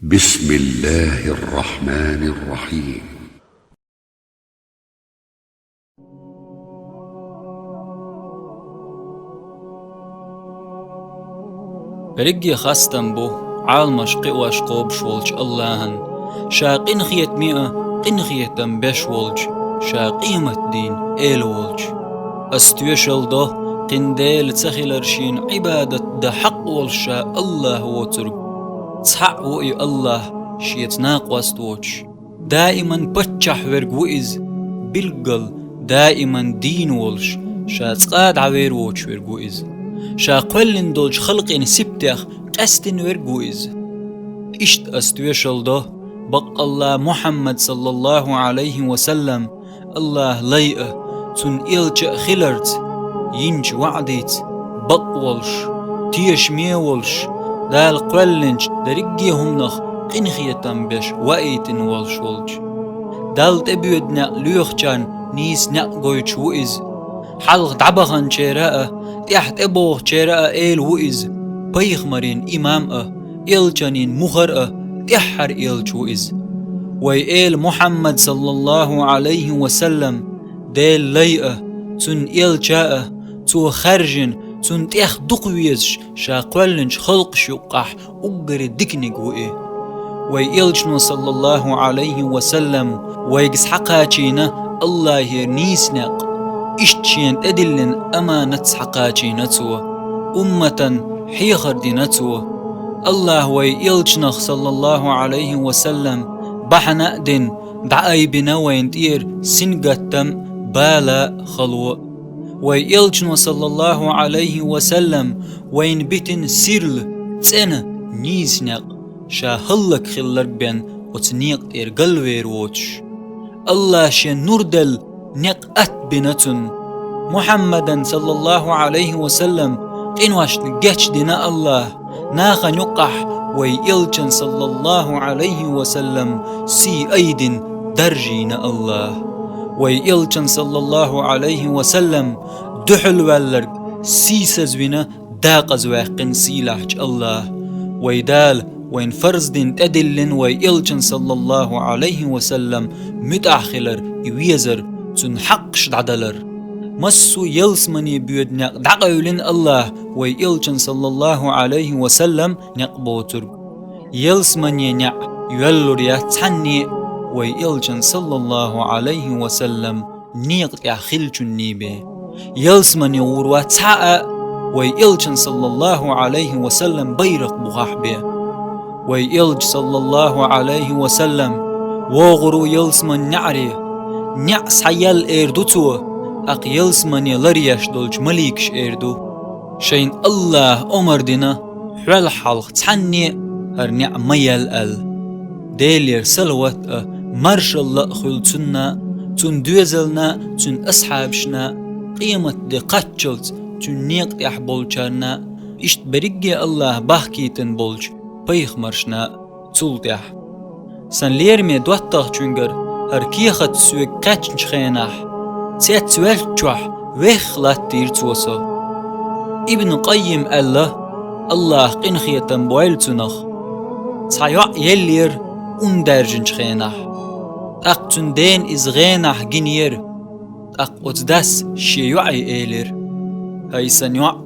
بسم الله الرحمن الرحيم. برجي خاستن بو عالمش قواش قوب شولج اللهن شاقين خيت مئة قنخيتن بش ولج شاقيمة دين إيل ولج استيشل ده قنديل تخيلرشين عبادة ده حق والشا الله وترق تحق وإي الله شيتناق واستوج دائما بتشح ورق وإز بالقل دائما دين ولش شاتقاد عوير ووش ورق وإز شاقولن دولج خلقين سبتخ قستن ورقويز اشت استوشل ده بق الله محمد صلى الله عليه وسلم الله ليئة تن إلج خلرت ينج وعديت بق ولش تيش مي ولش دال قولنج درقيهم نخ قنخيتن بش وإيتن ولش ولج دال تبيودنا ليوخجان نيس نقويش وإز حلق دعبغن شراء تحت أبوه شراء إيل وإز بيخ مرين إمام إيل جانين مخرأ تحر إيل جوإز وإيل محمد صلى الله عليه وسلم ديل ليئة تن إيل جاء تو خرجن تن تيخ دقويز شاقولنش خلق شقح أقر دكنق وإيه وإيل جنو صلى الله عليه وسلم ويقس حقاتينا الله نيسنق اشتشين أدلن أمانة حقاتي نتوى أمة حيخر دي نتوى الله ويلجنخ صلى الله عليه وسلم بحنا دين دعاي بنا وين دير سنقتم بالا خلوة ويلجنو صلى الله عليه وسلم وين بيتن سيرل تسنة نيزنق شاهلك خلق بين وتنيق دير قلوير ووش الله شين نردل نقأت بنتن محمدا صلى الله عليه وسلم قنواش نقاتش دينا الله ناخا نقح ويلجن صلى الله عليه وسلم سي أيد درجين الله ويلجن صلى الله عليه وسلم دحل والرق سي سزونا داق زواقن سيلاحج الله ويدال وين فرز دين تدلن ويلجن صلى الله عليه وسلم متأخلر يويزر تن حقش دعدلر مسو يلسمني بيودنا دعقولن الله ويلجن صلى الله عليه وسلم نقبوتر يلسمني نع يولر يتعني ويلجن صلى الله عليه وسلم نيق يخلجن نيبه يلسمني وروا تعا ويلجن صلى الله عليه وسلم بيرق بغحبه ويلج صلى الله عليه وسلم وغرو يلسمن نعري نعس حيال إردو تو أقيلس مني لرياش دولج مليكش إردو شين الله أمر دينا حوال حلق تحني هر نعميال ديلير سلوات مرش الله خلتنا تن دوزلنا تن أصحابشنا قيمة دي قتشلت تن نيق يحبولشارنا إشت بريقي الله باحكيتن بولج بيخ مرشنا تولتيح سن ليرمي دواتاق چونگر هر كيخت سوى كاتش خيناح سيات سوال جوح ويخلات دير توسو ابن قيم الله قنخيتن بويل تنخ تايوع يلير اندرجن خيناح اقتن دين از غيناح جنير اتداس شيوعي ايلر هاي سنيوع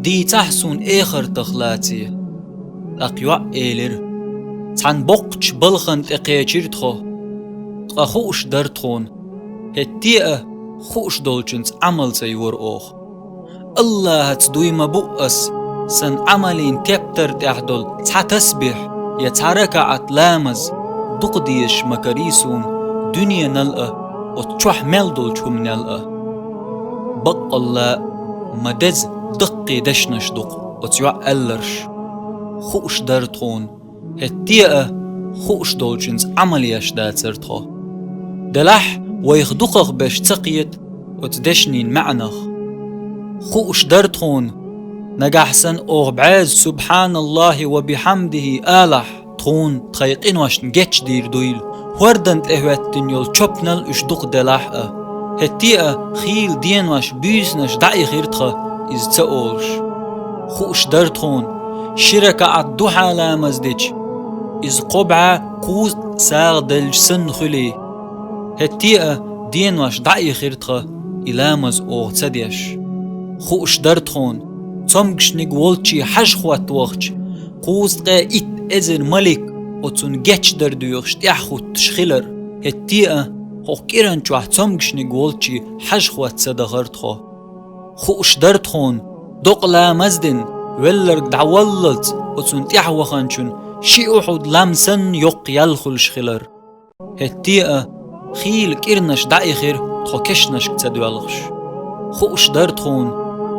دي تحسون اخر تخلاتي يوع ايلر تان بوقش بلخن تقيجير تخو خوش درتون هتيئة خوش دولچنس عمل سيور اوخ الله هتدوي مبؤس سن عملين تبتر تحدل تسبح يتحركعت لامز دقديش مكاريسون دنيا نلقى وتشوح ميل دولچهم نلقى بق الله مدز دقي دشنش دق وتيوع ألرش خوش درتون هتيئة خوش دولچنس عمليش داترتخو دلح ويخدقخ باش تقيت وتدشنين معنخ خوش درتخون نجحسن بعاز سبحان الله وبحمده آلح تخون تخيقين واش نجتش دير دويل وردن تهواتن يول چوبنل اشدق دلح هتيئة خيل دين واش بيسنش دعي خيرتخ إز تقولش خوش درتخون شركة عدوحة لامزدج إز قبعة كوز ساغ دلج سن خلي هتيئة دين واش دعي خيرتخ إلامز أوغ تسديش خوش درتخون تمكشنيق والتشي حج خوات وغج قوز قا إت إزن ملك وتون جيتش دردويغش تيحخوت تشخيلر هتيئة خو كيران چوح تمكشنيق والتشي حج خوات سدغرتخو خوش درتخون دوقلا مزدن ولرق دعوالت وتون تيحوخانشون شي أحد لامسن يق يالخل شخيلر هتيئة خيل كيرنش دعي خير تخو كشنش كتدوالغش خوش درتخون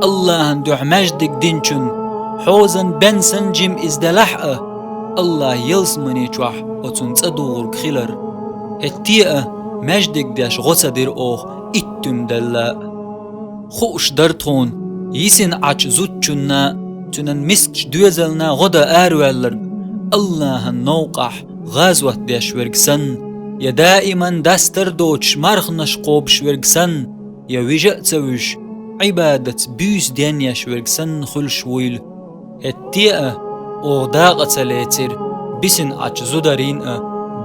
الله دع مجدك دينشن حوزن بنسن جيم إزدلحقه الله يلسمني چوح وتون تصدور خيلر هتيئة مجدك داش غصة دير أوخ إتم دلا خوش درتخون يسن عج زوتشنا تنن مسكش دوزلنا غدا آروالر الله النوقح غازوة داش ورقسن يا دائما داستر دوتش مرخنش قوبش ورقسن يا ويجأ تسوش عبادة بيس دانياش ورقسن خلش ويل هتيئة أغداغة سلاتر بسن عج زودارين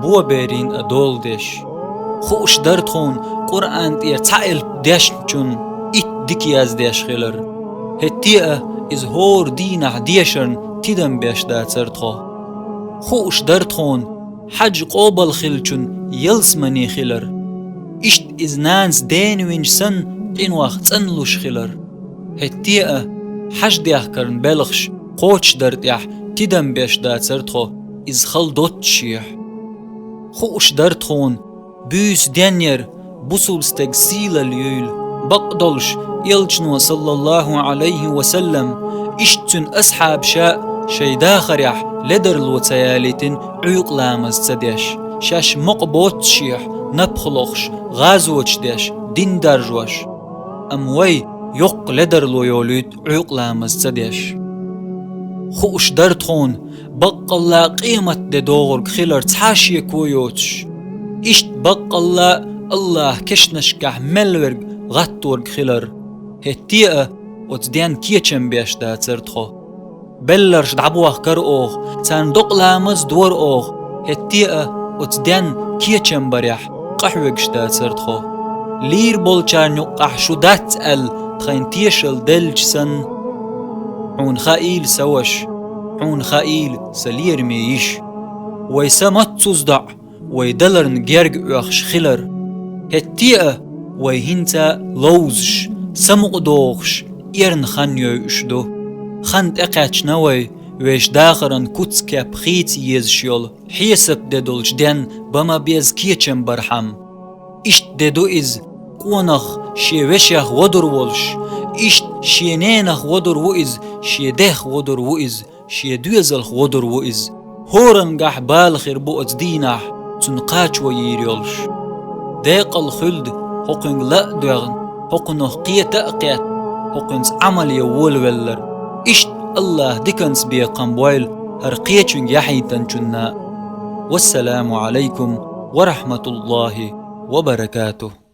بوا بيرين دول داش خوش درتخون قرآن تير تعيل داش چون إت ديكياز داش خيلر هتيئة إز هور دينح ديشرن تيدن باش داترتخو خوش درتخون حج قوبل خلچون يلسمني خيلر إشت إز نانس دينوينش سن قنواخ تنلوش خيلر هتيئة حج ديح كرن بلخش قوش درتيح تيدن باش داترتخو إز خل دوت شيح خوش درتخون بيس دانير بوصل ستغسيل اليول بقدلش يلجنو صلى الله عليه وسلم اشتن أصحاب شاء شي داخريح لدر الوتياليتن عيق لامز تديش شاش مقبوت شيح نبخلوخش غازوش ديش دين درجوش أموي يق لدر الويوليت عيق لامز تديش خوش درتخون بق الله قيمة دور خيلر تحاشي كويوتش اشت بق الله كشنشكح ملورق غطورق خيلر هتيئة وتدين كيچن بيش داترتخو بلرش دعبوخ كر اوغ تان دوقلامز دور اوغ هتيئة وتدين كيچن بريح قحوكش داترتخو لير بولچار نقح شو داتقل تخين تيشل دلج سن عون خائيل سوش عون خائيل سلير ميش ويسمت تصدع ويدلر نجرق اخش خلر هتيئة ويهنتا لوزش سمق دوغش إرن خانيو اشدو خانت اقاچ نوي ويش داخرن كوتس كاب خيت يزشيول حيسب ددولش دين بما بيز كيچن برحم اشت ددو إز قونخ شيوشيخ ودر ولش اشت شينينخ ودر وإز شيدخ ودر وإز شيدوزلخ ودر وإز هورن قح بالخير بوأت دينح تنقاچ ويريولش ديق الخلد حقن لا دوغن حقن قية تأقيت حقنس عمل يول ولر اشت الله ديكنس بي قنبويل هرقيتشن يحيتن چنا والسلام عليكم ورحمة الله وبركاته.